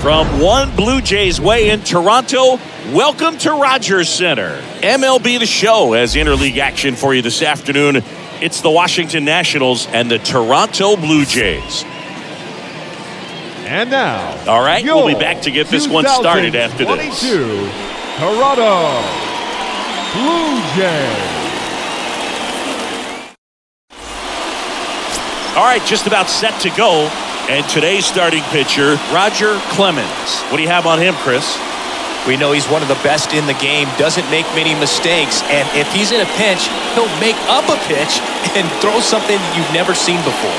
From one Blue Jays way in Toronto, welcome to Rogers Center. MLB The Show has interleague action for you this afternoon. It's the Washington Nationals and the Toronto Blue Jays. And now, all right, we'll be back to get this one started after this. Toronto Blue Jays. All right, just about set to go. And today's starting pitcher, Roger Clemens. What do you have on him, Chris? We know he's one of the best in the game, doesn't make many mistakes, and if he's in a pinch, he'll make up a pitch and throw something you've never seen before.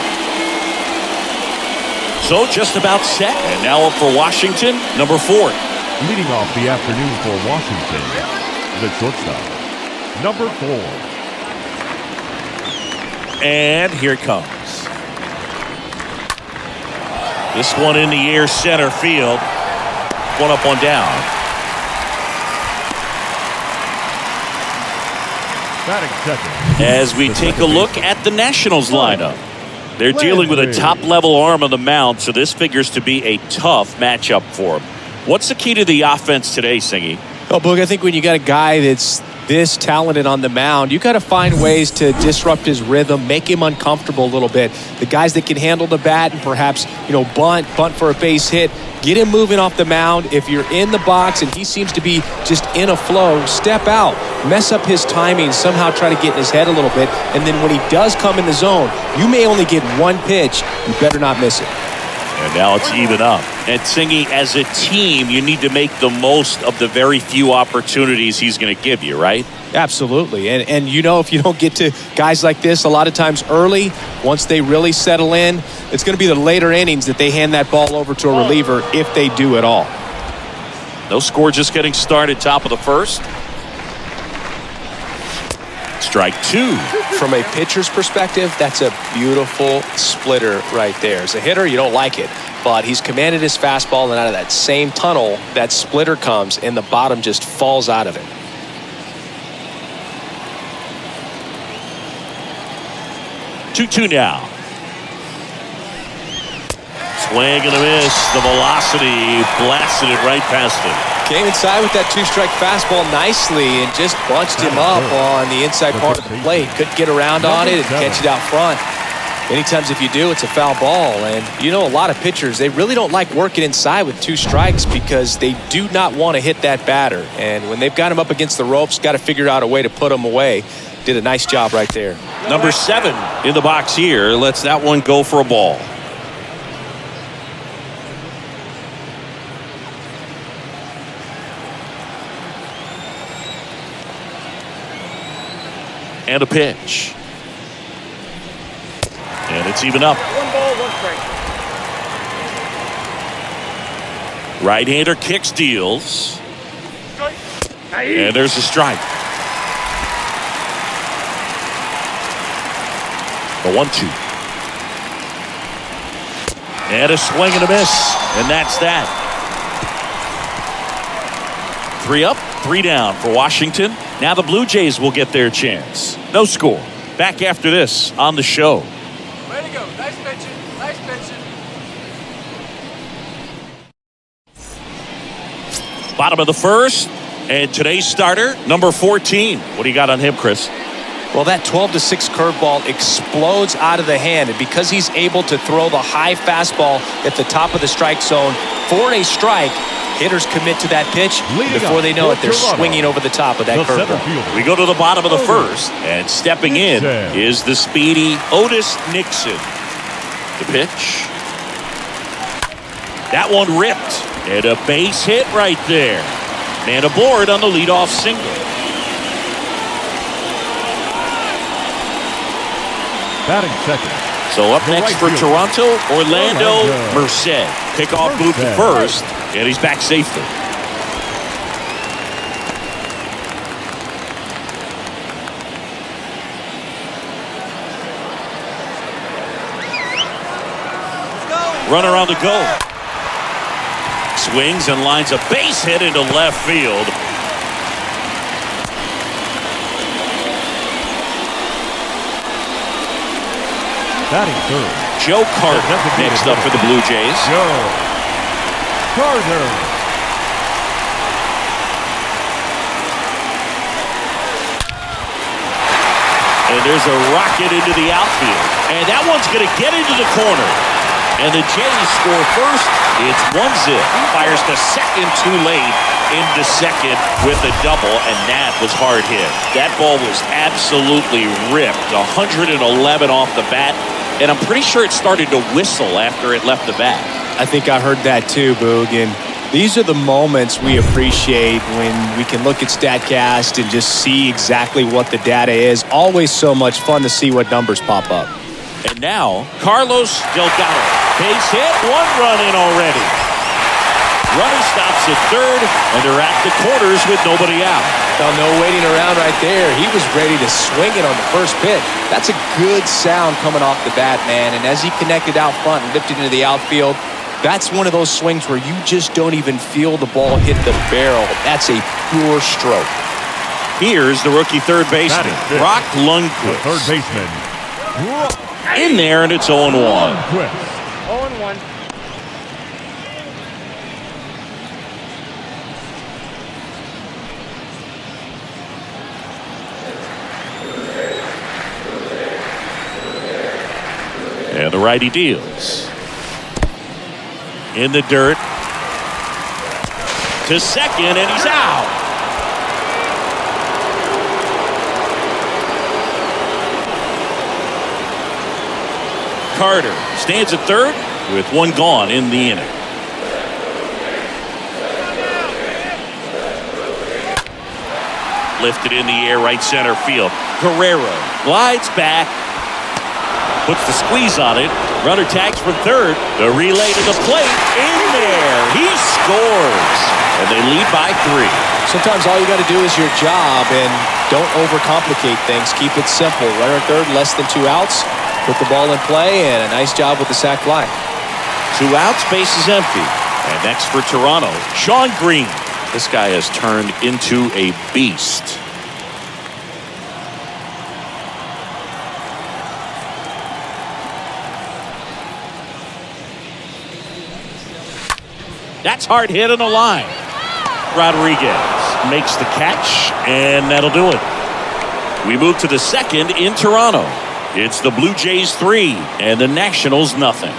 So just about set, and now up for Washington, number 4. Leading off the afternoon for Washington, the shortstop, number 4. And here it comes. This one in the air, center field. One up, one down. Batting second. As we take a look at the Nationals lineup. They're dealing with a top-level arm on the mound, so this figures to be a tough matchup for them. What's the key to the offense today, Singy? Oh, Boog, I think when you got a guy that's this talented on the mound, you got to find ways to disrupt his rhythm, make him uncomfortable a little bit. The guys that can handle the bat and perhaps, bunt for a base hit, get him moving off the mound. If you're in the box and he seems to be just in a flow, step out, mess up his timing, somehow try to get in his head a little bit. And then when he does come in the zone, you may only get one pitch. You better not miss it. And now it's even up. And Singy, as a team, you need to make the most of the very few opportunities he's going to give you, right? Absolutely. And if you don't get to guys like this a lot of times early, once they really settle in, it's going to be the later innings that they hand that ball over to a reliever if they do at all. No score, just getting started, top of the first. Strike 2. From a pitcher's perspective, that's a beautiful splitter right there. As a hitter, you don't like it, but he's commanded his fastball, and out of that same tunnel, that splitter comes, and the bottom just falls out of it. Two now. Swing and a miss. The velocity blasted it right past him. Came inside with that two-strike fastball nicely and just bunched him up on the inside part of the plate. Couldn't get around on it and catch it out front. Many times if you do, it's a foul ball. And a lot of pitchers, they really don't like working inside with 2 strikes because they do not want to hit that batter. And when they've got him up against the ropes, got to figure out a way to put him away. Did a nice job right there. Number 7 in the box here. Lets that one go for a ball. And a pitch. And it's even up. 1 ball, 1 strike. Right-hander kicks, deals. And there's a strike. The 1-2. And a swing and a miss. And that's that. 3 up, 3 down for Washington. Now the Blue Jays will get their chance. No score. Back after this on the show. Way to go. Nice pitching. Nice pitching. Bottom of the first. And today's starter, number 14. What do you got on him, Chris? Well, that 12-6 curveball explodes out of the hand. And because he's able to throw the high fastball at the top of the strike zone for a strike, hitters commit to that pitch. Before they know it, they're swinging over the top of that curveball. We go to the bottom of the first, and stepping in is the speedy Otis Nixon. The pitch. That one ripped, and a base hit right there. Man aboard on the leadoff single. Batting second. So up next for Toronto, Orlando Merced. Pickoff move to first, and he's back safely. Runner on the go. Swings and lines a base hit into left field. Batting third. Joe Carter next up for the Blue Jays. Carter. And there's a rocket into the outfield. And that one's going to get into the corner. And the Jays score first. It's 1-0. Fires the second too late into second with a double, and that was hard hit. That ball was absolutely ripped. 111 off the bat, and I'm pretty sure it started to whistle after it left the bat. I think I heard that too, Boog. And these are the moments we appreciate when we can look at StatCast and just see exactly what the data is. Always so much fun to see what numbers pop up. And now, Carlos Delgado. Base hit, 1 run in already. Runner stops at third, and they're at the corners with nobody out. Well, no waiting around right there. He was ready to swing it on the first pitch. That's a good sound coming off the bat, man. And as he connected out front and lifted into the outfield, that's one of those swings where you just don't even feel the ball hit the barrel. That's a pure stroke. Here's the rookie third baseman, Brock Lundquist. Third baseman. In there, and it's 0-1. 0-1. And the righty deals. In the dirt. To second, and he's out. Carter stands at third with 1 gone in the inning. Lifted in the air, right center field. Guerrero glides back. Puts the squeeze on it. Runner tags from third. The relay to the plate. In there. He scores. And they lead by 3. Sometimes all you got to do is your job and don't overcomplicate things. Keep it simple. Runner third, less than 2 outs. Put the ball in play, and a nice job with the sac fly. 2 outs, base is empty. And next for Toronto, Sean Green. This guy has turned into a beast. That's hard hit on the line. Rodriguez makes the catch, and that'll do it. We move to the second in Toronto. It's the Blue Jays 3 and the Nationals nothing.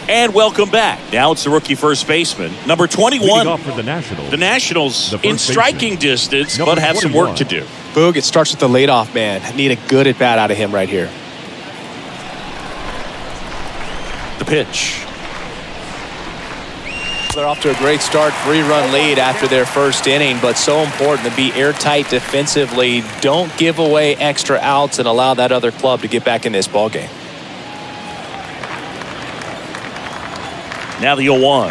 And welcome back. Now it's the rookie first baseman, number 21. Leading off for the Nationals. The Nationals The in first striking baseman, distance, number but have some work to 21. do. Boog, it starts with the leadoff man. I need a good at-bat out of him right here. The pitch. They're off to a great start, 3-run lead after their first inning, but so important to be airtight defensively. Don't give away extra outs and allow that other club to get back in this ballgame. Now the 0-1.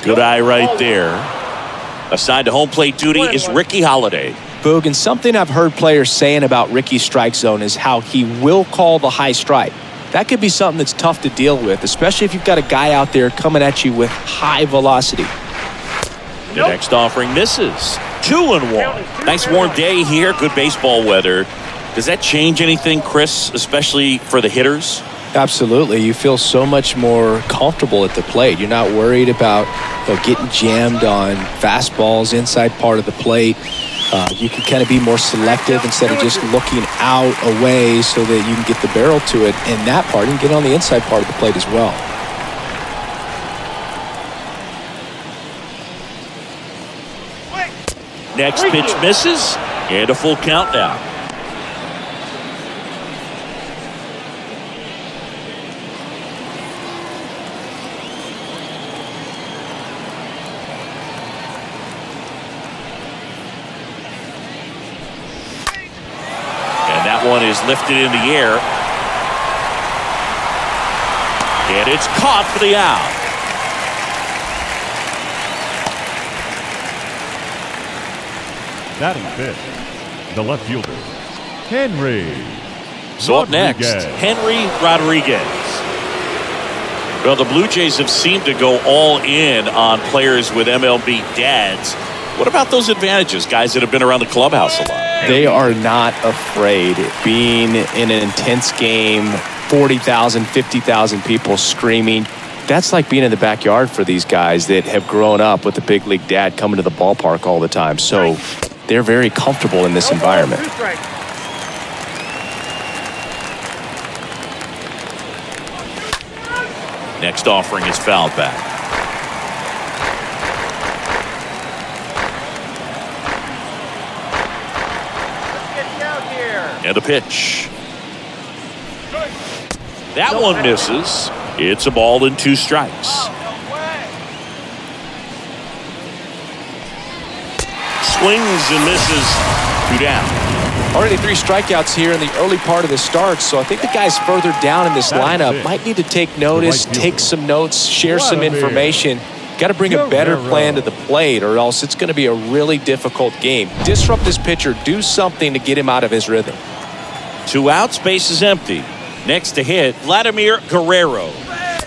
Good eye right there. Assigned to home plate duty is Ricky Holiday. Boog, and something I've heard players saying about Ricky's strike zone is how he will call the high strike. That could be something that's tough to deal with, especially if you've got a guy out there coming at you with high velocity. The next offering misses. 2-1. Nice warm day here. Good baseball weather. Does that change anything, Chris, especially for the hitters? Absolutely. You feel so much more comfortable at the plate. You're not worried about getting jammed on fastballs inside part of the plate. You can kind of be more selective instead of just looking out away so that you can get the barrel to it. And that part, you can get on the inside part of the plate as well. Next pitch misses, and a full count now. One is lifted in the air, and it's caught for the out. Batting fifth, the left fielder, Henry. So up next, Rodriguez. Henry Rodriguez. Well, the Blue Jays have seemed to go all in on players with MLB dads. What about those advantages, guys that have been around the clubhouse a lot? They are not afraid. Being in an intense game, 40,000, 50,000 people screaming. That's like being in the backyard for these guys that have grown up with the big league dad coming to the ballpark all the time. So they're very comfortable in this environment. Next offering is fouled back. And the pitch. That one misses. It's a ball and 2 strikes. Swings and misses. 2 down. Already 3 strikeouts here in the early part of the start, so I think the guys further down in this lineup might need to take notice, take some notes, share some information. Got to bring a better plan to the plate, or else it's going to be a really difficult game. Disrupt this pitcher, do something to get him out of his rhythm. 2 outs, base is empty. Next to hit, Vladimir Guerrero.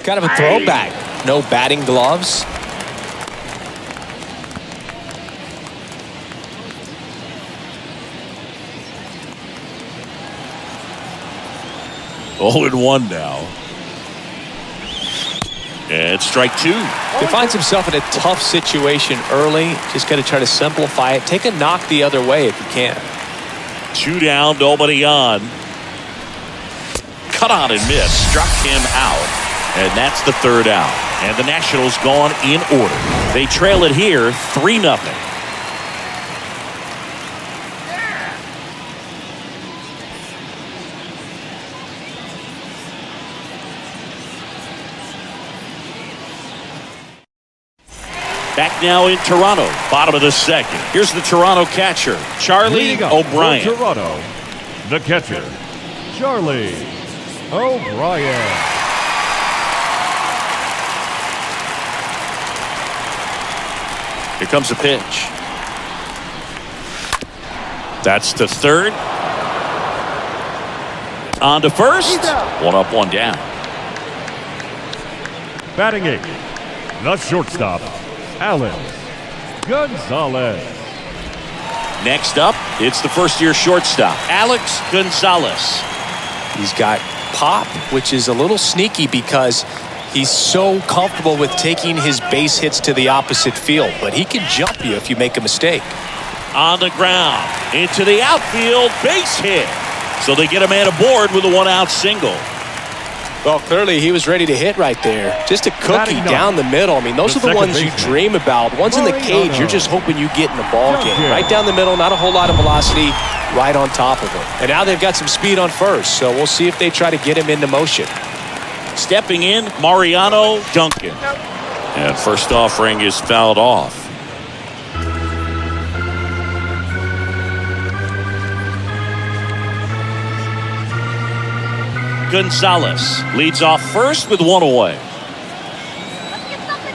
Kind of a throwback. No batting gloves. Oh, and 1 now. And strike 2. He finds himself in a tough situation early. Just got to try to simplify it. Take a knock the other way if you can. 2 down, nobody on. Cut on and miss. Struck him out. And that's the 3rd out. And the Nationals gone in order. They trail it here 3-0. Back now in Toronto, bottom of the 2nd. Here's the Toronto catcher, Charlie O'Brien. Toronto, the catcher, Charlie O'Brien. Here comes the pitch. That's to 3rd. On to 1st. 1 up, 1 down. Batting 8th, the shortstop, Alex Gonzalez. Next up, it's the first-year shortstop, Alex Gonzalez. He's got pop, which is a little sneaky because he's so comfortable with taking his base hits to the opposite field, but he can jump you if you make a mistake. On the ground, into the outfield, base hit. So they get a man aboard with a 1-out single. Well, clearly he was ready to hit right there. Just a cookie down the middle. I mean, those are the ones you dream about. Ones in the cage, you're just hoping you get in the ball game. Right down the middle, not a whole lot of velocity, right on top of him. And now they've got some speed on first, so we'll see if they try to get him into motion. Stepping in, Mariano Duncan. And first offering is fouled off. Gonzalez leads off first with 1 away. Let's get something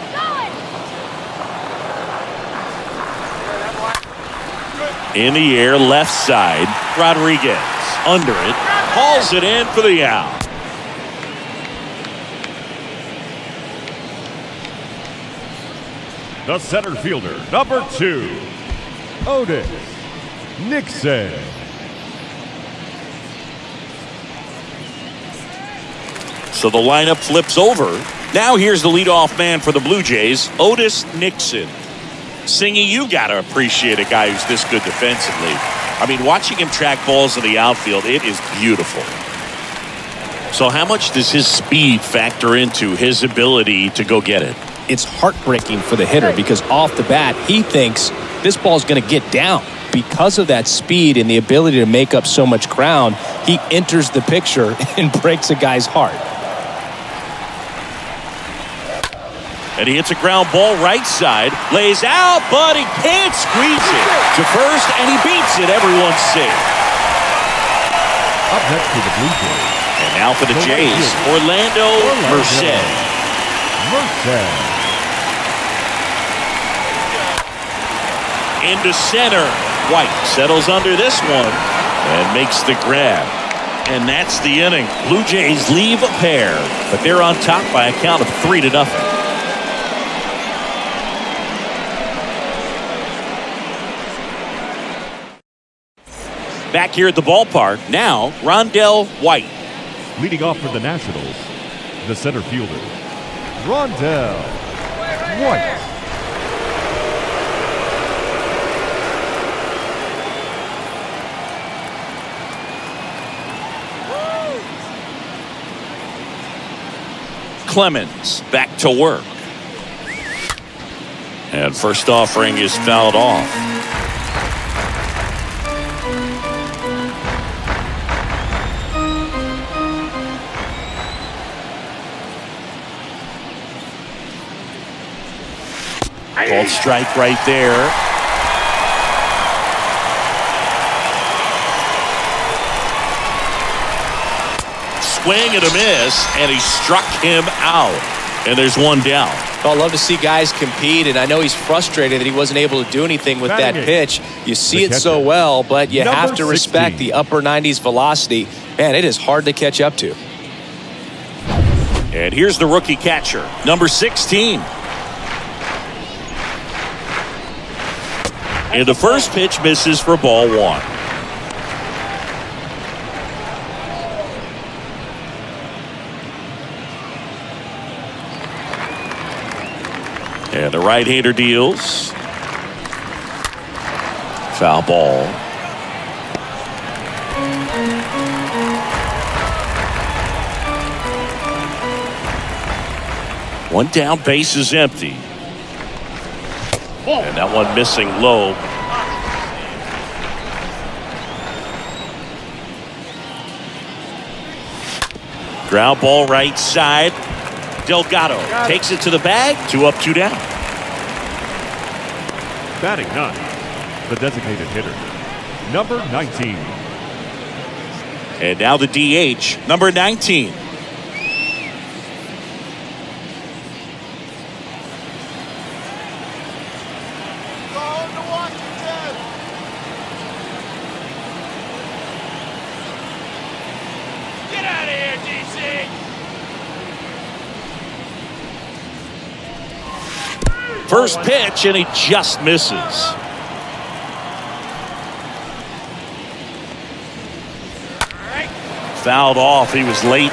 going. In the air, left side, Rodriguez under it, hauls it in for the out. The center fielder, number 2, Otis Nixon. So the lineup flips over. Now here's the leadoff man for the Blue Jays, Otis Nixon. Singy, you got to appreciate a guy who's this good defensively. I mean, watching him track balls in the outfield, it is beautiful. So how much does his speed factor into his ability to go get it? It's heartbreaking for the hitter because off the bat, he thinks this ball's going to get down. Because of that speed and the ability to make up so much ground, he enters the picture and breaks a guy's heart. And he hits a ground ball right side, lays out, but he can't squeeze it to first, and he beats it. Everyone's safe. Up next to the Blue Jays. And now for the Jays, Orlando Merced. Into center. White settles under this one and makes the grab. And that's the inning. Blue Jays leave a pair, but they're on top by a count of 3-0. Back here at the ballpark, now Rondell White. Leading off for the Nationals, the center fielder, Rondell White. Clemens back to work. And first offering is fouled off. Called strike right there. Swing and a miss, and he struck him out. And there's one down. Well, I love to see guys compete, and I know he's frustrated that he wasn't able to do anything with that pitch. You see it so well, but you have to respect the upper 90s velocity. Man, it is hard to catch up to. And here's the rookie catcher, number 16. And the first pitch misses for ball one. And the right-hander deals. Foul ball. One down, base is empty. And that one missing low. Ground ball right side. Delgado takes it to the bag. 2 up, 2 down. Batting ninth, the designated hitter, number 19. And now the DH, number 19. Get out of here, DC! First pitch, and he just misses. Fouled off. He was late.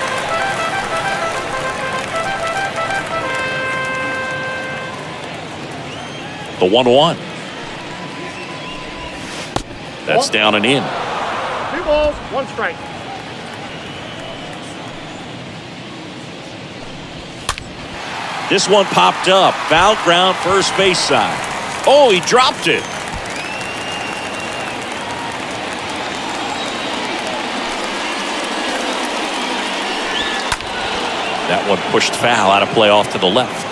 The 1-1. That's down and in. 2 balls, 1 strike. This one popped up. Foul ground, first base side. Oh, he dropped it. That one pushed foul, out of play off to the left.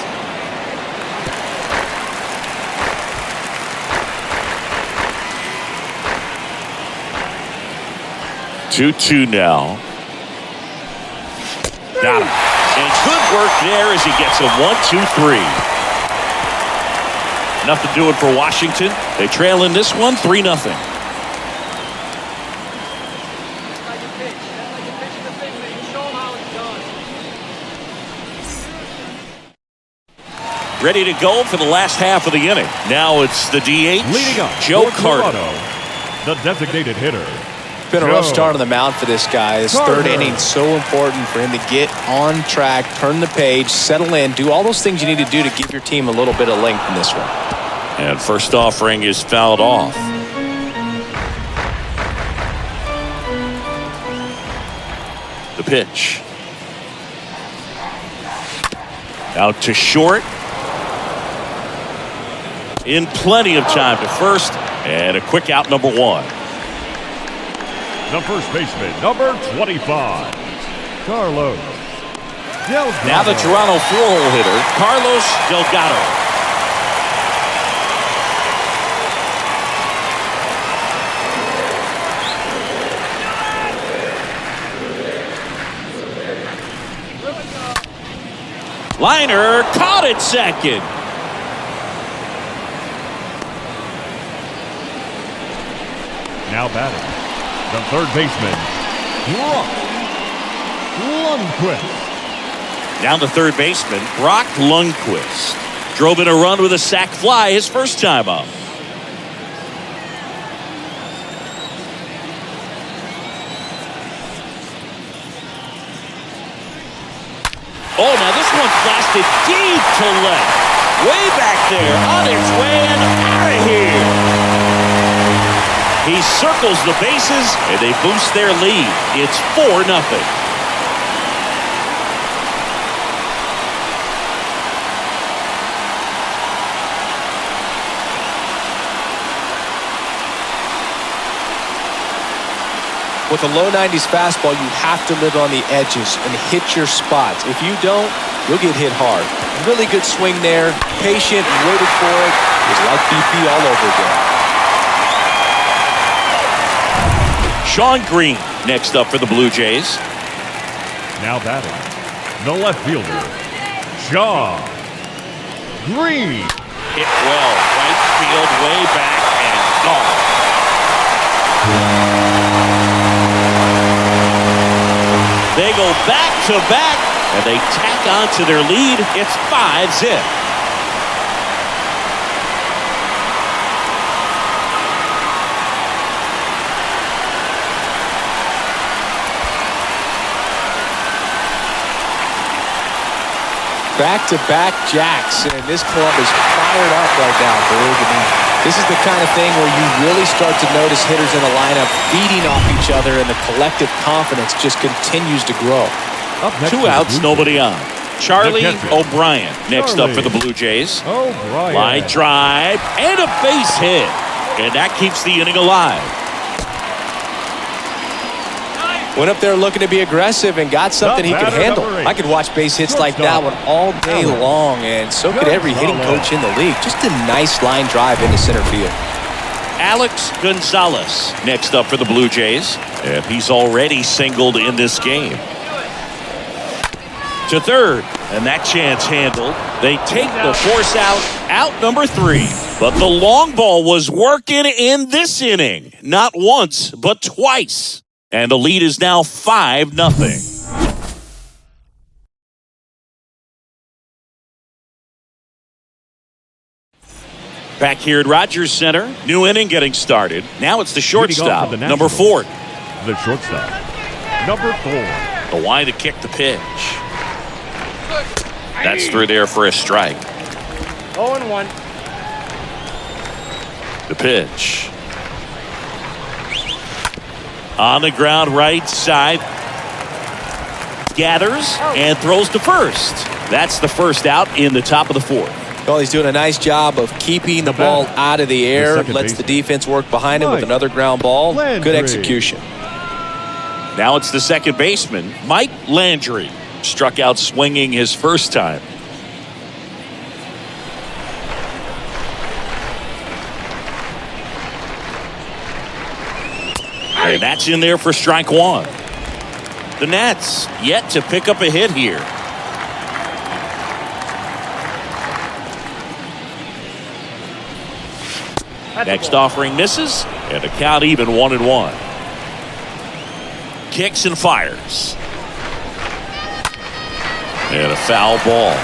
Two now. Got him. And good work there as he gets a 1-2-3. Nothing doing for Washington. They trail in this one 3-0. Ready to go for the last half of the inning. Now it's the DH, Leading up, Joe for Carter. Toronto, the designated hitter. Been a rough Joe start on the mound for this guy. This third inning is so important for him to get on track, turn the page, settle in, do all those things you need to do to give your team a little bit of length in this one. And first offering is fouled off. The pitch. Out to short. In plenty of time to first. And a quick out, number 1. The first baseman, number 25, Carlos Delgado. Now the Toronto 4-hole hitter, Carlos Delgado. Liner caught at second. Now batting, the third baseman, Brock Lundquist. Down the third baseman, Brock Lundquist. Drove in a run with a sac fly his first time up. Oh, now this one blasted deep to left. Way back there, on its way and out of here. He circles the bases, and they boost their lead. It's 4-0. With a low 90s fastball, you have to live on the edges and hit your spots. If you don't, you'll get hit hard. Really good swing there. Patient, waited for it. It was like BP all over again. Sean Green next up for the Blue Jays. Now batting, the left fielder, Sean Green. Hit well, right field, way back, and gone. They go back-to-back, and they tack on to their lead. It's 5-zip. Back-to-back jacks, and this club is fired up right now, believe me. This is the kind of thing where you really start to notice hitters in the lineup feeding off each other, and the collective confidence just continues to grow. Up next 2 for the outs, Blue nobody Jays, on. Charlie the catcher, O'Brien next up for the Blue Jays. O'Brien. Line drive and a base hit. And that keeps the inning alive. Went up there looking to be aggressive and got something he could handle. I could watch base hits like that one all day long, and so could every hitting coach in the league. Just a nice line drive into center field. Alex Gonzalez next up for the Blue Jays. And he's already singled in this game. To third, and that chance handled. They take the force out number 3. But the long ball was working in this inning. Not once, but twice. And the lead is now 5-0. Back here at Rogers Center, new inning getting started. Now it's the shortstop, number 4. The shortstop, number 4. The wide to kick the pitch. That's through there for a strike. 0-1. The pitch. On the ground, right side. Gathers and throws to first. That's the first out in the top of the 4th. Well, he's doing a nice job of keeping the ball out of the air. Lets the defense work behind him with another ground ball. Good execution. Now it's the second baseman, Mike Landry. Struck out swinging his first time. And that's in there for strike 1. The Nats yet to pick up a hit here. Next offering misses, and the count even 1-1. Kicks and fires. And a foul ball.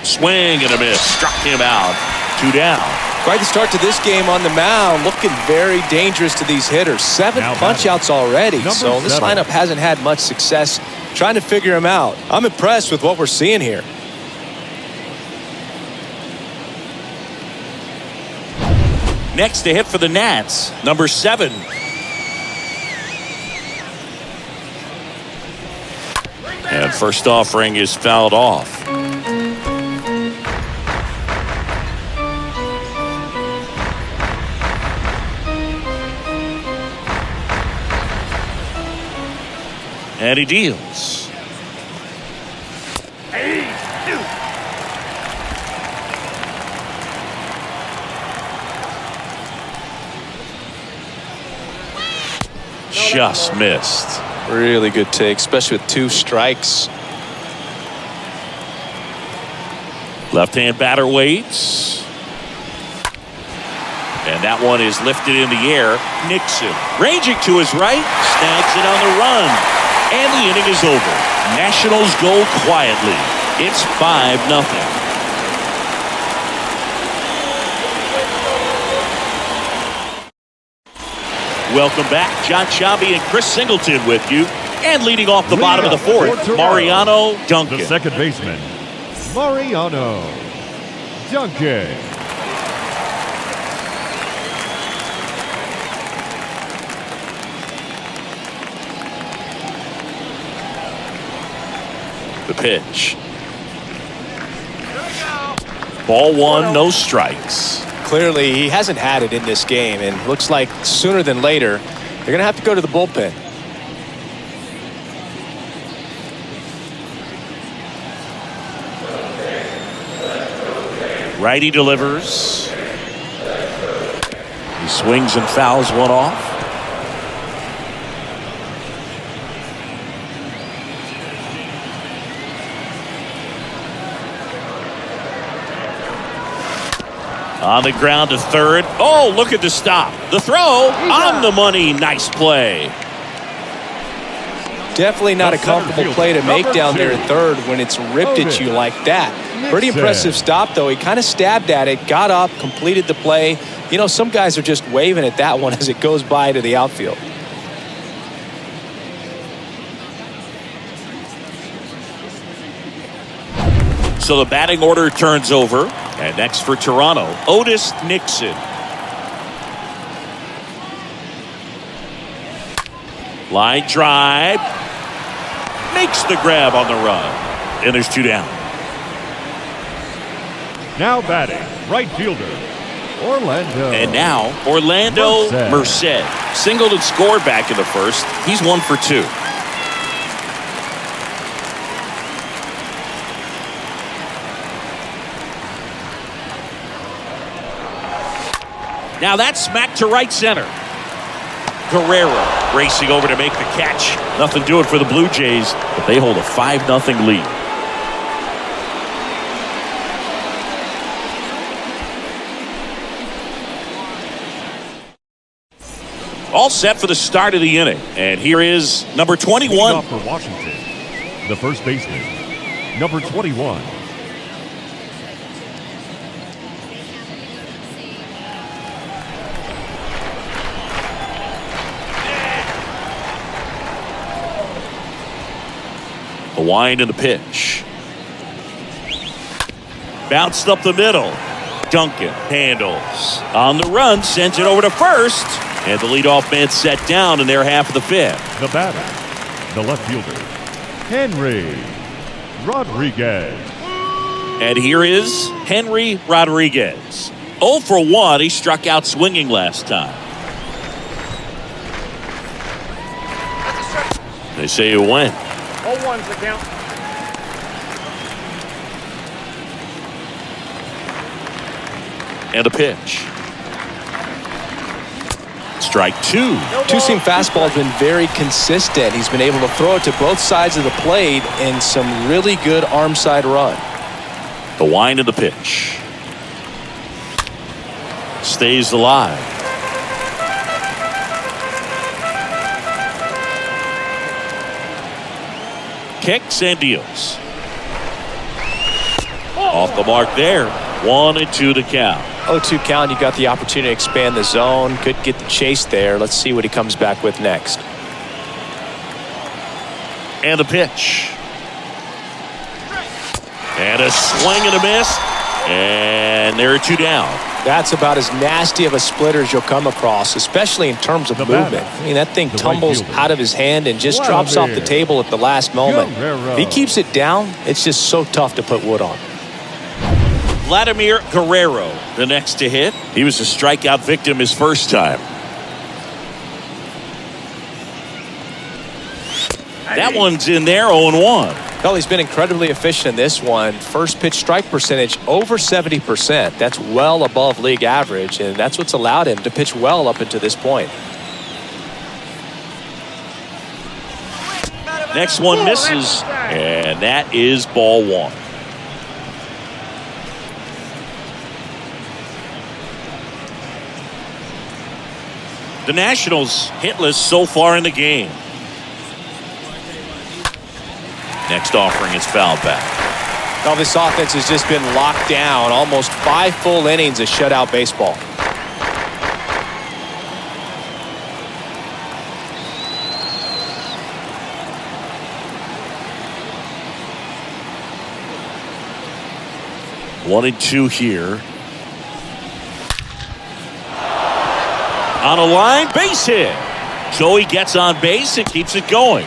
Swing and a miss. Struck him out. 2 down. Quite the start to this game on the mound. Looking very dangerous to these hitters. 7 punch-outs already. So this lineup hasn't had much success trying to figure him out. I'm impressed with what we're seeing here. Next to hit for the Nats, number 7. And first offering is fouled off. And he deals. Just missed. Really good take, especially with 2 strikes. Left-hand batter waits. And that one is lifted in the air. Nixon ranging to his right, snags it on the run. And the inning is over. Nationals go quietly. It's 5-0. Welcome back. John Shabby and Chris Singleton with you. And leading off the bottom of the fourth, Mariano Duncan. The second baseman, Mariano Duncan. The pitch. Ball one, no strikes. Clearly, he hasn't had it in this game, and looks like sooner than later, they're going to have to go to the bullpen. Righty delivers. He swings and fouls one off. On the ground to third. Oh, look at the stop. The throw on the money. Nice play. Definitely not a comfortable play to make down there at third when it's ripped at you like that. Pretty impressive stop, though. He kind of stabbed at it, got up, completed the play. You know, some guys are just waving at that one as it goes by to the outfield. So the batting order turns over. And next for Toronto, Otis Nixon. Line drive. Makes the grab on the run. And there's two down. Now batting, right fielder, Orlando. And now, Orlando Merced. Singled and scored back in the first. He's 1 for 2. Now that's smacked to right center. Guerrero racing over to make the catch. Nothing doing for the Blue Jays, but they hold a 5-0 lead. All set for the start of the inning. And here is number 21. Off for Washington, the first baseman, number 21. The wind and the pitch. Bounced up the middle. Duncan handles. On the run, sends it over to first. And the leadoff man set down in their half of the fifth. The batter, the left fielder, Henry Rodriguez. And here is Henry Rodriguez. 0 for 1. He struck out swinging last time. They say it went. 0-1's the count. And the pitch. Strike two. Two-seam fastball has been very consistent. He's been able to throw it to both sides of the plate and some really good arm side run. The wind of the pitch. Stays alive. Kicks and deals. Off the mark there. 1-2 the count. 0-2 count. You got the opportunity to expand the zone. Could get the chase there. Let's see what he comes back with next. And the pitch. And a swing and a miss. And there are two down. That's about as nasty of a splitter as you'll come across, especially in terms of movement. I mean, that thing tumbles out of his hand and just drops off the table at the last moment. If he keeps it down, it's just so tough to put wood on. Vladimir Guerrero, the next to hit. He was a strikeout victim his first time. That one's in there, 0-1. Well, he's been incredibly efficient in this one. First pitch strike percentage over 70%. That's well above league average, and that's what's allowed him to pitch well up until this point. Next one misses, and that is ball one. The Nationals hitless so far in the game. Next offering is fouled back. Well, this offense has just been locked down. Almost 5 full innings of shutout baseball. 1-2 here. On a line, base hit. So he gets on base and keeps it going.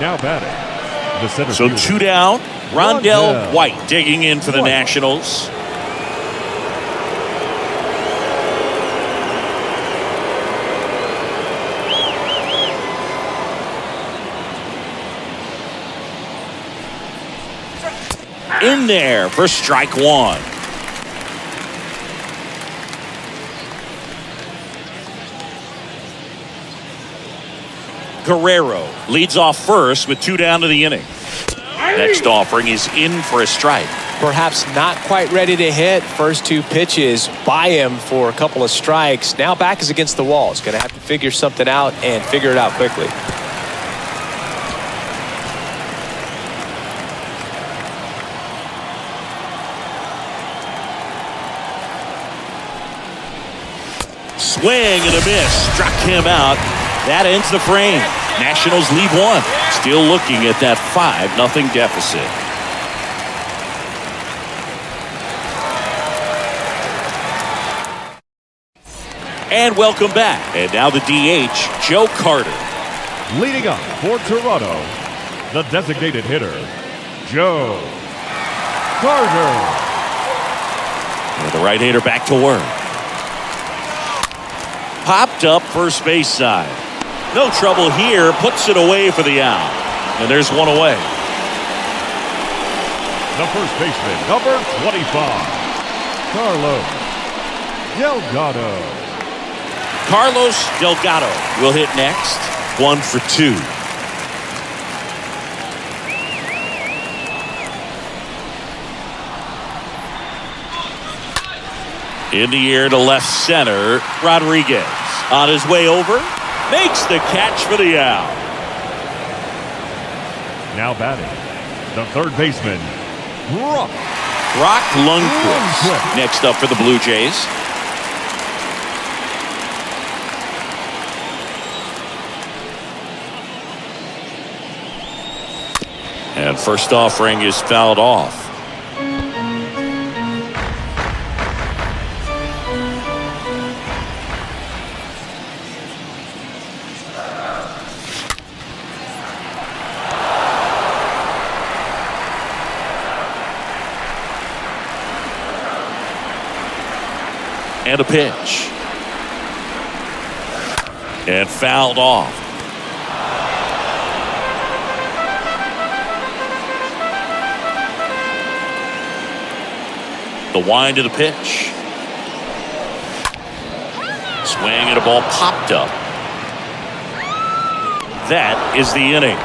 Now batting, the center So fielder. 2 down. Rondell Rondell White digging in for the White. Nationals. In there for strike 1. Guerrero leads off first with 2 down to the inning. Next offering is in for a strike. Perhaps not quite ready to hit. First 2 pitches by him for a couple of strikes. Now back is against the wall. He's going to have to figure something out and figure it out quickly. Swing and a miss. Struck him out. That ends the frame. Nationals lead 1. Still looking at that 5-0 deficit. And welcome back. And now the DH, Joe Carter. Leading up for Toronto, the designated hitter, Joe Carter. And the right-hander back to work. Popped up first base side. No trouble here. Puts it away for the out. And there's one away. The first baseman, number 25, Carlos Delgado. Carlos Delgado will hit next. 1 for 2. In the air to left center. Rodriguez on his way over. Makes the catch for the out. Now batting, the third baseman, Brock Lundqvist next up for the Blue Jays. And first offering is fouled off. And a pitch. And fouled off. The wind of the pitch. Swing and a ball popped up. That is the inning.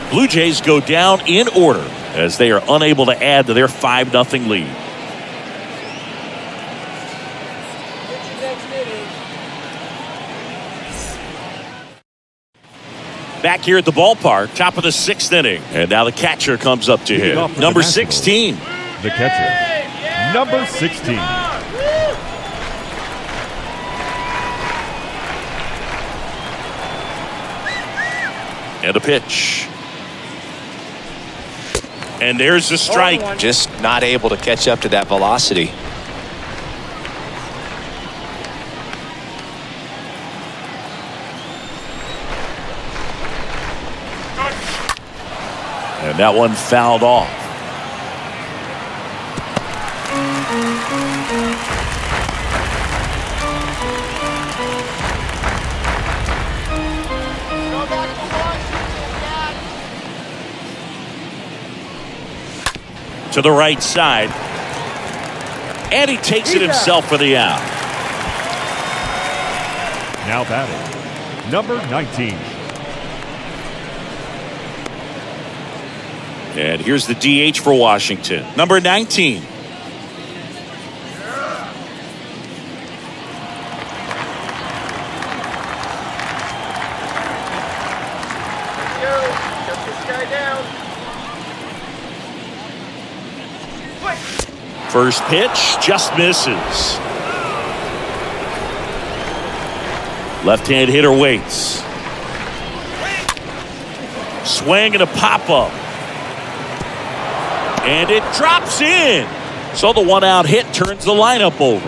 Blue Jays go down in order as they are unable to add to their 5-0 lead. Back here at the ballpark, top of the 6th inning. And now the catcher comes up to him. Number 16. The catcher, number 16. And a pitch. And there's the strike. Just not able to catch up to that velocity. And that one fouled off. To the right side. And he takes it himself for the out. Now batting, number 19. And here's the DH for Washington. Number 19. Shut this guy down. First pitch just misses. Left-hand hitter waits. swing and a pop-up. And it drops in. So the one-out hit turns the lineup over.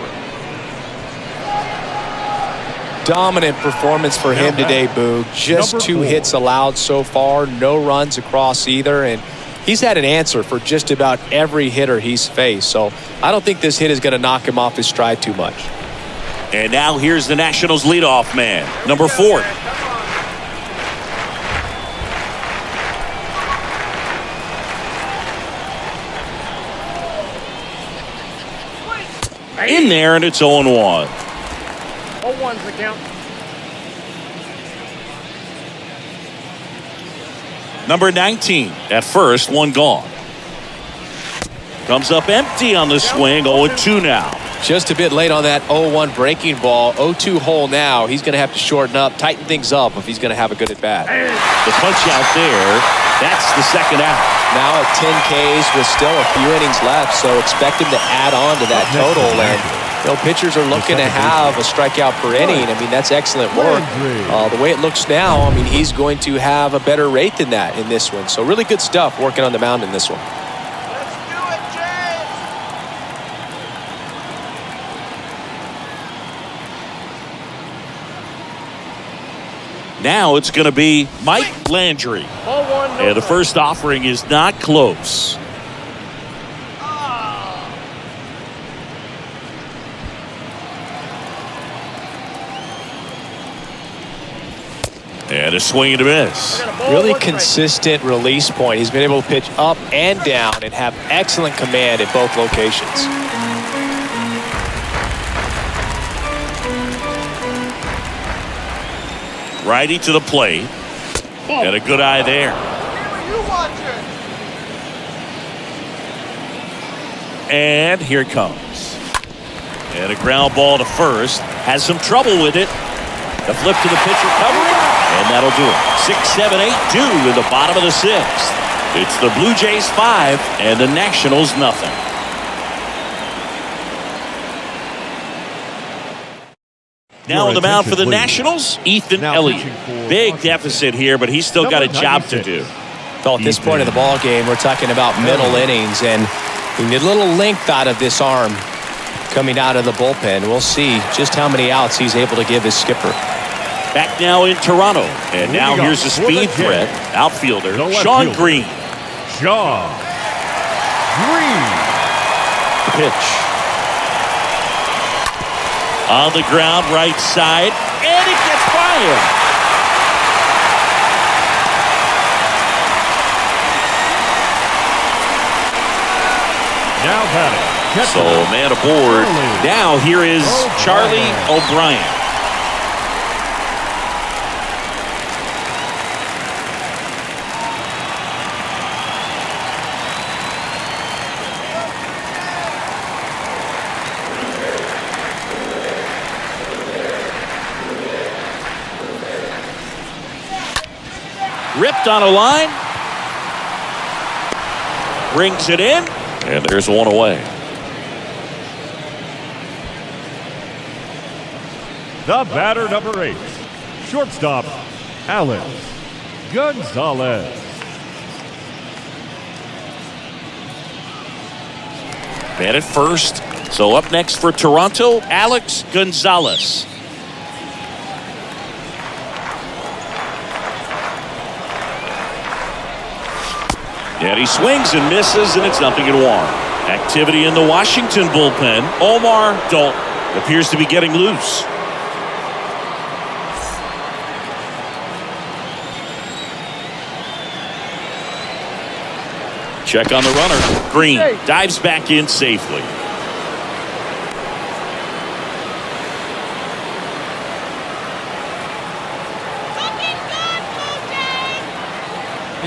Dominant performance for him today, Boog. Just Number 2 4. hits allowed so far. No runs across either. And he's had an answer for just about every hitter he's faced. So I don't think this hit is going to knock him off his stride too much. And now here's the Nationals leadoff man, number 4. In there, and it's 0-1. 0-1's the count. Number 19 at first, 1 gone. Comes up empty on the swing, 0-2 now. Just a bit late on that 0-1 breaking ball. 0-2 hole now. He's going to have to shorten up, tighten things up if he's going to have a good at-bat. The punch out there, that's the second out. Now at 10 Ks with still a few innings left, so expect him to add on to that total. And pitchers are looking to have a strikeout per inning. I mean, that's excellent work. The way it looks now, I mean, he's going to have a better rate than that in this one. So really good stuff working on the mound in this one. Now it's going to be Mike Landry. 0-1, no And the first offering is not close. And a swing and a miss. Really consistent release point. He's been able to pitch up and down and have excellent command at both locations. Righty to the plate. And a good eye there. And here it comes. And a ground ball to first. Has some trouble with it. The flip to the pitcher covering. And that'll do it. 6, 7, 8, 2 in the bottom of the 6th. It's the Blue Jays 5 and the Nationals nothing. Now on the mound for the Nationals, Ethan Elliott. Big deficit here, but he's still got a job to do. Well, at this point of the ball game, we're talking about middle innings, and we need a little length out of this arm coming out of the bullpen. We'll see just how many outs he's able to give his skipper. Back now in Toronto, and now here's the speed threat, outfielder Sean Green. Sean Green. The pitch. On the ground, right side, and it gets by him. Now batting. So man aboard. Now here is Charlie O'Brien. Ripped on a line. Brings it in. And there's one away. The batter, number 8. Shortstop, Alex Gonzalez. Man at first. So up next for Toronto, Alex Gonzalez. And he swings and misses, and it's 0-1. Activity in the Washington bullpen. Omar Dalton appears to be getting loose. Check on the runner. Green dives back in safely.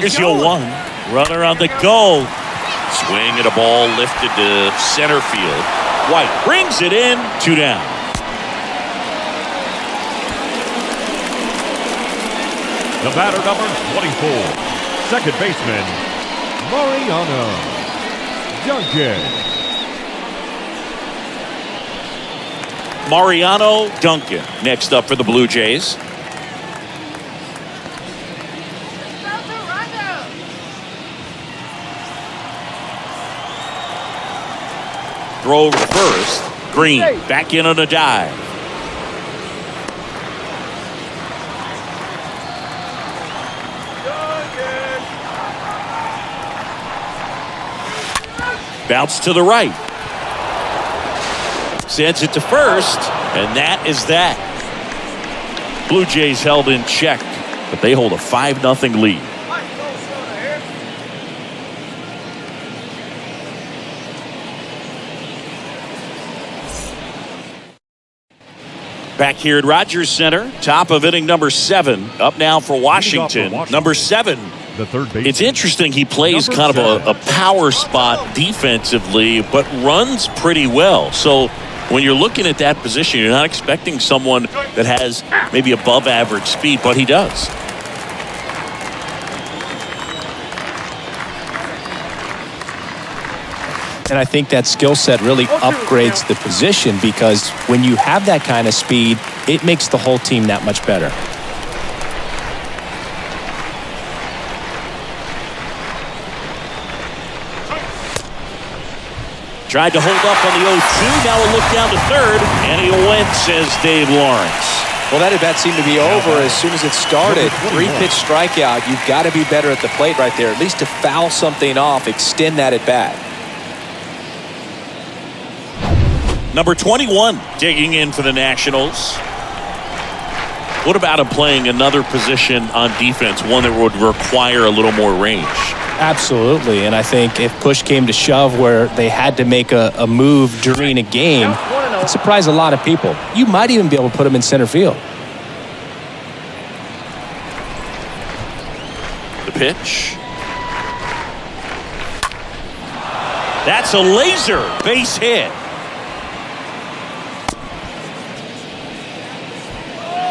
Here's your one. Runner on the go. Swing and a ball lifted to center field. White brings it in. 2 down. The batter, number 24. Second baseman, Mariano Duncan. Mariano Duncan next up for the Blue Jays. Throw over first. Green back in on a dive. Bounce to the right. Sends it to first, and that is that. Blue Jays held in check, but they hold a 5-0 lead. Back here at Rogers Center, top of inning number 7. Up now for Washington. Number 7. The third base. It's interesting he plays kind of a power spot defensively, but runs pretty well. So when you're looking at that position, you're not expecting someone that has maybe above average speed, but he does. And I think that skill set really upgrades the position, because when you have that kind of speed, it makes the whole team that much better. Tried to hold up on the 0-2. Now a look down to third, and he went, says Dave Lawrence. Well, that at-bat seemed to be over as soon as it started. 3-pitch strikeout. You've got to be better at the plate right there, at least to foul something off, extend that at-bat. Number 21 digging in for the Nationals. What about him playing another position on defense, one that would require a little more range? Absolutely, and I think if push came to shove where they had to make a move during a game, it'd surprise a lot of people. You might even be able to put him in center field. The pitch. That's a laser base hit.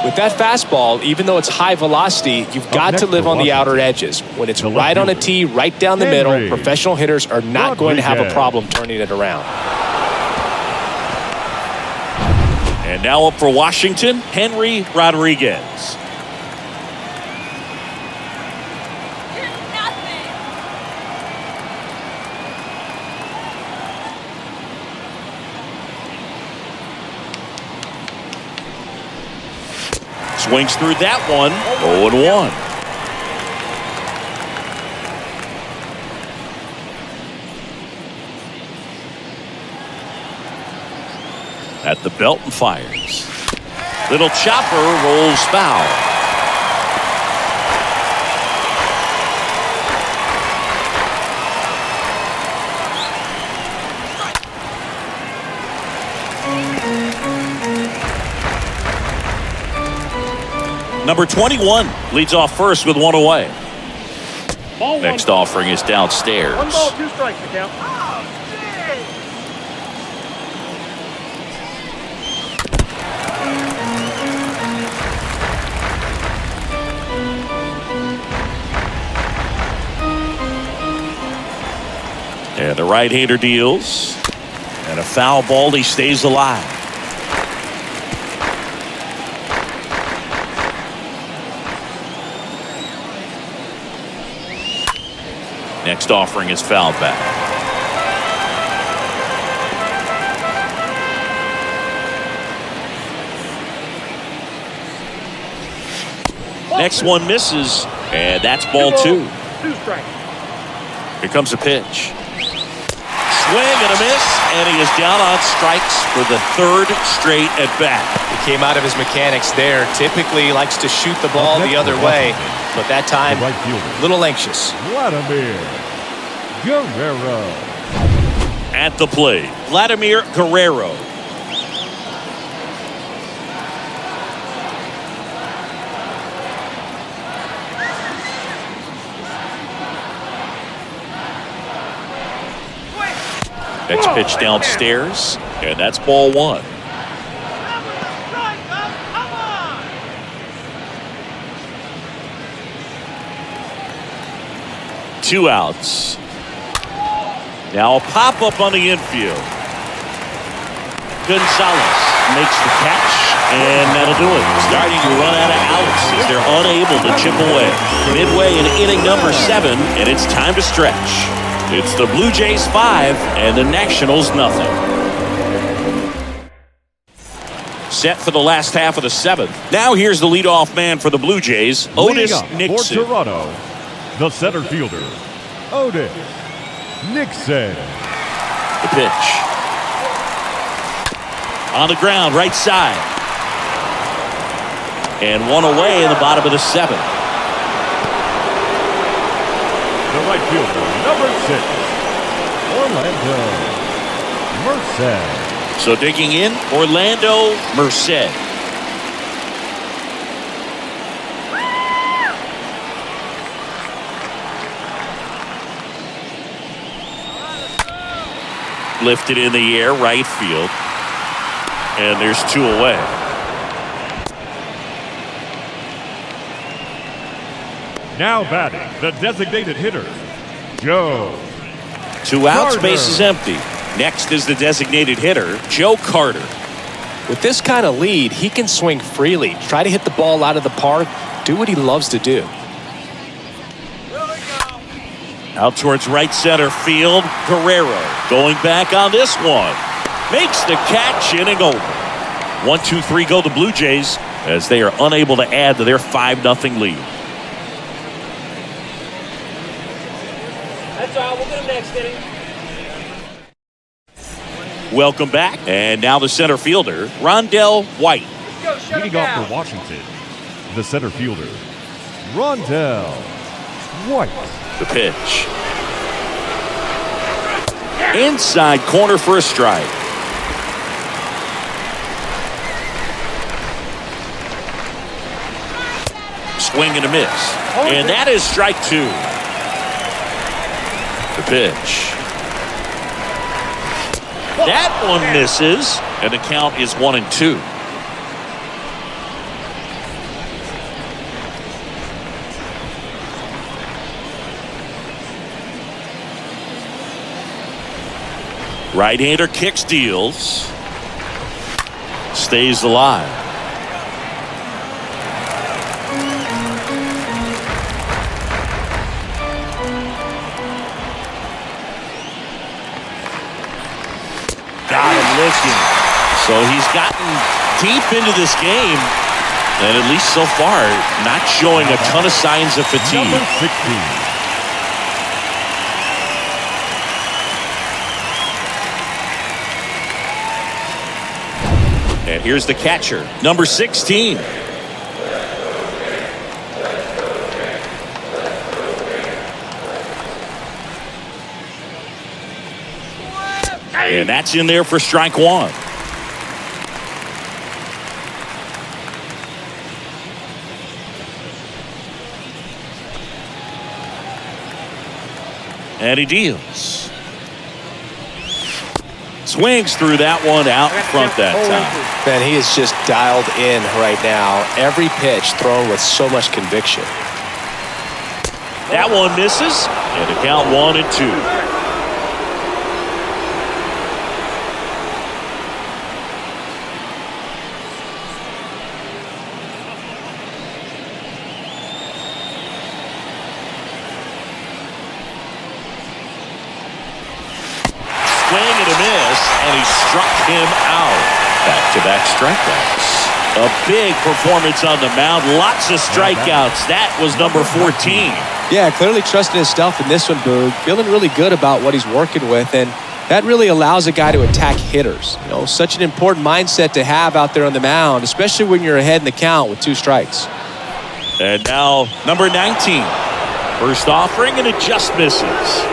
With that fastball, even though it's high velocity, you've got to live on the outer edges. When it's right on a tee, right down the middle, professional hitters are not going to have a problem turning it around. And now up for Washington, Henry Rodriguez. Swings through that one. 0-1. At the belt and fires. Little chopper rolls foul. Number 21 leads off first with one away. Next offering is downstairs. 1 ball, 2 strikes to count. And the right-hander deals. And a foul ball, he stays alive. Next offering is fouled back. Next one misses, and that's ball 2. 2 strikes. Here comes a pitch. Swing and a miss, and he is down on strikes for the 3rd straight at bat. He came out of his mechanics there. Typically he likes to shoot the ball the other way, but that time a little anxious. Vladimir Guerrero. At the plate, Vladimir Guerrero. Next pitch downstairs, and that's ball 1. Two outs. Now a pop-up on the infield. Gonzalez makes the catch, and that'll do it. Starting to run out of outs as they're unable to chip away. Midway in inning number 7, and it's time to stretch. It's the Blue Jays 5 and the Nationals nothing. set for the last half of the 7th. Now here's the leadoff man for the Blue Jays, Otis Leading up Nixon. For Toronto, the center fielder, Otis Nixon. The pitch. On the ground, right side. And one away in the bottom of the 7th. The right fielder, number 6, Orlando Merced. So digging in, Orlando Merced. Lifted in the air, right field. And there's 2 away. Now batting, the designated hitter, Joe 2 outs, Carter. bases empty. Next is the designated hitter, Joe Carter. With this kind of lead, he can swing freely, try to hit the ball out of the park, do what he loves to do. Out towards right center field, Guerrero going back on this one. Makes the catch, inning over. 1-2-3 go the Blue Jays as they are unable to add to their 5-0 lead. That's all. We'll get him next inning. Welcome back. And now the center fielder, Rondell White. Let's go. Shut him leading off down. for Washington, the center fielder, Rondell White. The pitch. Inside corner for a strike. Swing and a miss. And that is strike 2. The pitch. That one misses. And the count is 1-2. Right-hander kicks, deals. Stays alive. Got him looking. So he's gotten deep into this game. And at least so far, not showing a ton of signs of fatigue. Number 16. And here's the catcher, number 16. And that's in there for strike 1. And he deals. Swings through that one out in front that time. Man, he is just dialed in right now. Every pitch thrown with so much conviction. That one misses, and the count 1-2. Swing and a miss, and he struck him out. Back-to-back strikeouts. A big performance on the mound. Lots of strikeouts. That was number 14. Yeah, clearly trusting his stuff in this one, Boog. Feeling really good about what he's working with, and that really allows a guy to attack hitters. You know, such an important mindset to have out there on the mound, especially when you're ahead in the count with 2 strikes. And now number 19. First offering, and it just misses.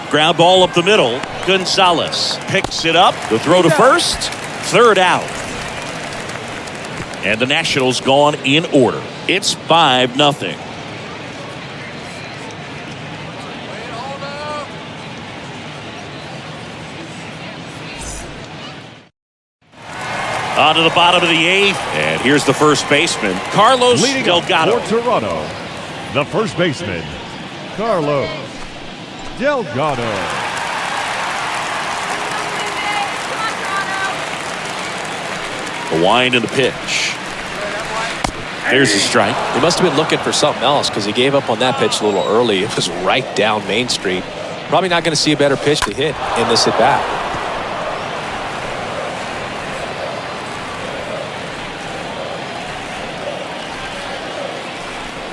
Ground ball up the middle. Gonzalez picks it up. The throw to first. 3rd out. And the Nationals gone in order. It's 5-0. On to the bottom of the 8th. And here's the first baseman, Carlos Leading up Delgado. for Toronto, the first baseman, Carlos Delgado. The wind and the pitch. There's a strike. He must have been looking for something else because he gave up on that pitch a little early. It was right down Main Street. Probably not going to see a better pitch to hit in this at bat.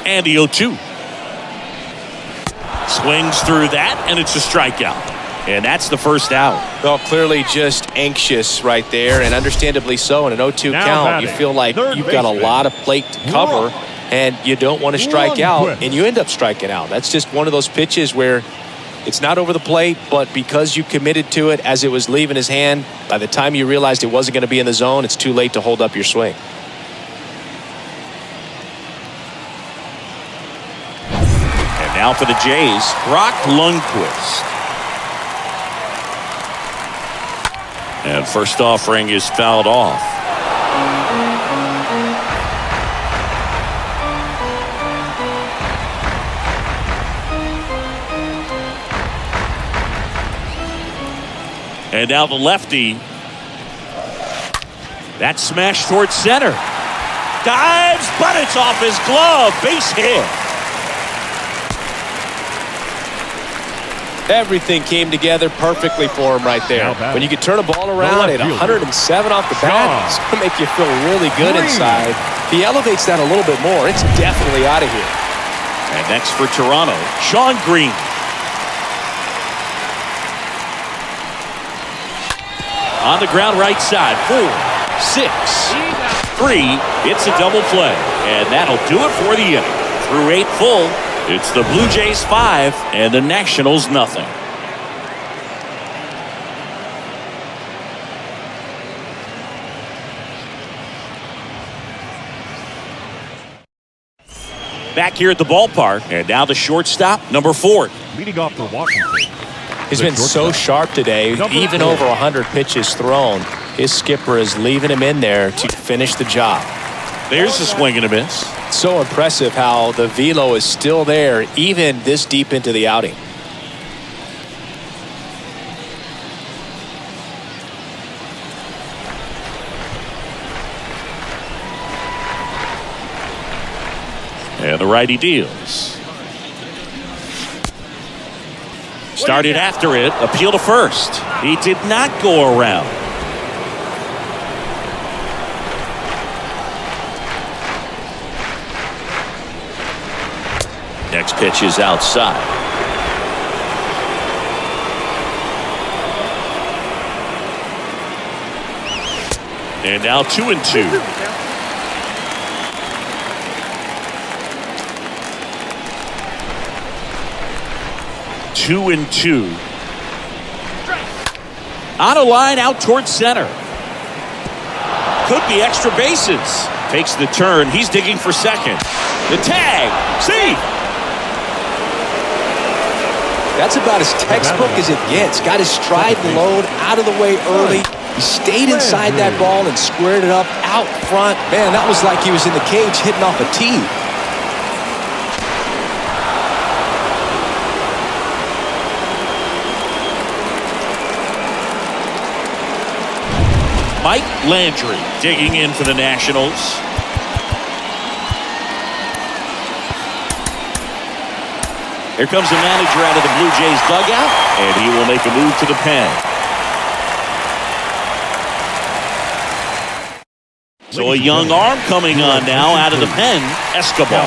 And the 0-2. Swings through that, and it's a strikeout. And that's the first out. Well, clearly just anxious right there, and understandably so. In an 0-2 Now count, you batting, feel like third you've got a baseman. lot of plate to cover, and you don't want to strike One out, quit. and you end up striking out. That's just one of those pitches where it's not over the plate, but because you committed to it as it was leaving his hand, by the time you realized it wasn't going to be in the zone, it's too late to hold up your swing. And now for the Jays, Brock Lundquist. And first offering is fouled off. And now the lefty. That smash towards center. Dives, but it's off his glove. Base hit. Everything came together perfectly for him right there. When you can turn a ball around at 107 off the bat, it's going to make you feel really good inside. If he elevates that a little bit more, it's definitely out of here. And next for Toronto, Sean Green. On the ground right side, 4, 6, 3. It's a double play. And that'll do it for the inning. Through 8 full, it's the Blue Jays 5 and the Nationals nothing. Back here at the ballpark, and now the shortstop, number 4. Leading off for Washington. He's been so sharp today, even over 100 pitches thrown. His skipper is leaving him in there to finish the job. There's a swing and a miss. So impressive how the velo is still there, even this deep into the outing. And the righty deals. Started after it, appeal to first. He did not go around. Next pitch is outside. And now 2-2. Two and 2. On a line out towards center. Could be extra bases. Takes the turn. He's digging for second. The tag. See. That's about as textbook as it gets. Got his stride and load out of the way early. He stayed inside that ball and squared it up out front. Man, that was like he was in the cage hitting off a tee. Mike Landry digging in for the Nationals. Here comes the manager out of the Blue Jays dugout, and he will make a move to the pen. So a young arm coming on now out of the pen, Escobar.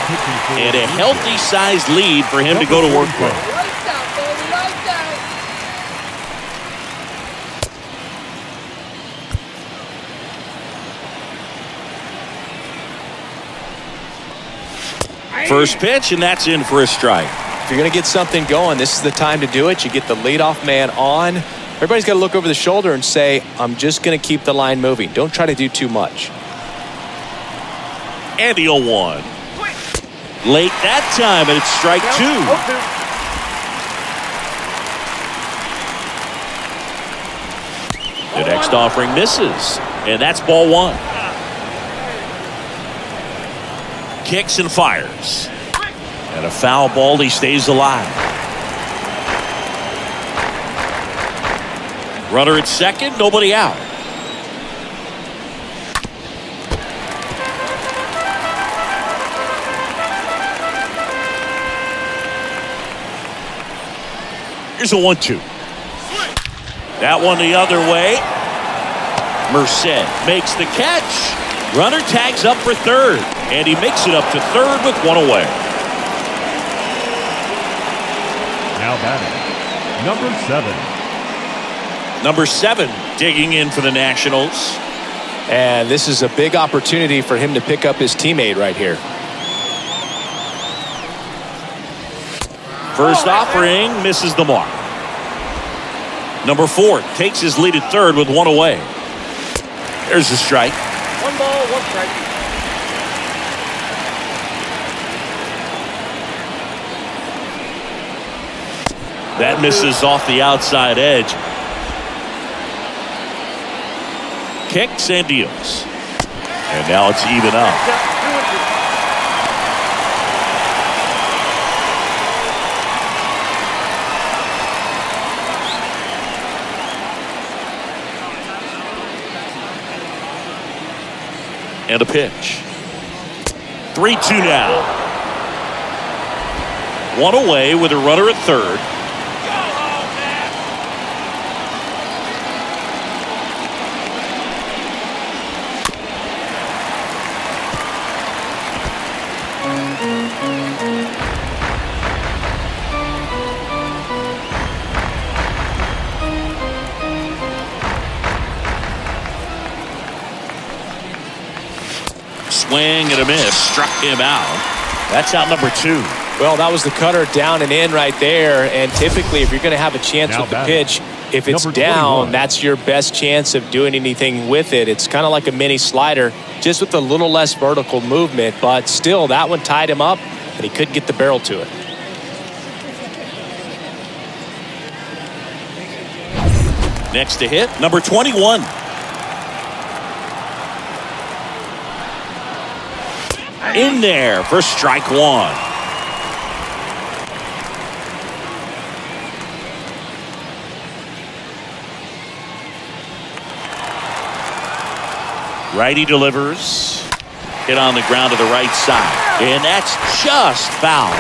And a healthy-sized lead for him to go to work with. Lights out, baby, lights out. First pitch, and that's in for a strike. If you're going to get something going, this is the time to do it. You get the leadoff man on. Everybody's got to look over the shoulder and say, I'm just going to keep the line moving. Don't try to do too much. And the 0-1. Late that time, and it's strike 2. The next offering misses, and that's ball 1. Kicks and fires. And a foul ball, he stays alive. Runner at second, nobody out. Here's a 1-2. That one the other way. Merced makes the catch. Runner tags up for third, and he makes it up to third with one away. Now batting, number 7. Number 7 digging in for the Nationals. And this is a big opportunity for him to pick up his teammate right here. First offering misses the mark. Number 4 takes his lead at third with one away. There's the strike. 1 ball, 1 strike. That misses off the outside edge. Kicks and deals. And now it's even up. And a pitch. 3-2 now. One away with a runner at third. Swing and a miss. Struck him out. That's out number 2. Well, that was the cutter down and in right there. And typically, if you're going to have a chance Now with the batting, pitch, if it's number down, 21. that's your best chance of doing anything with it. It's kind of like a mini slider, just with a little less vertical movement. But still, that one tied him up, and he couldn't get the barrel to it. Next to hit, number 21. In there for strike 1. Righty delivers. Hit on the ground to the right side. And that's just foul.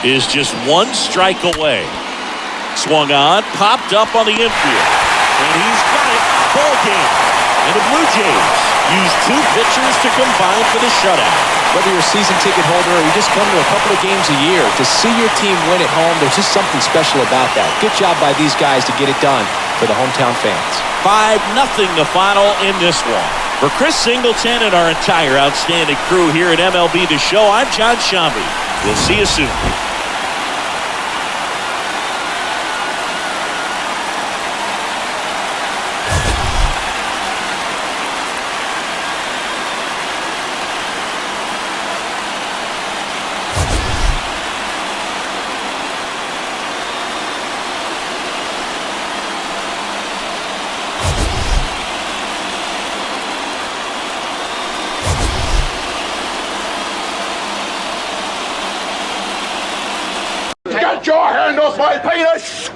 Is just 1 strike away. Swung on, popped up on the infield. And he's got it. Ball game. And the Blue Jays use 2 pitchers to combine for the shutout. Whether you're a season ticket holder or you just come to a couple of games a year, to see your team win at home, there's just something special about that. Good job by these guys to get it done for the hometown fans. 5-0 the final in this one. For Chris Singleton and our entire outstanding crew here at MLB The Show, I'm John Shambi. We'll see you soon. Get your hand off my penis!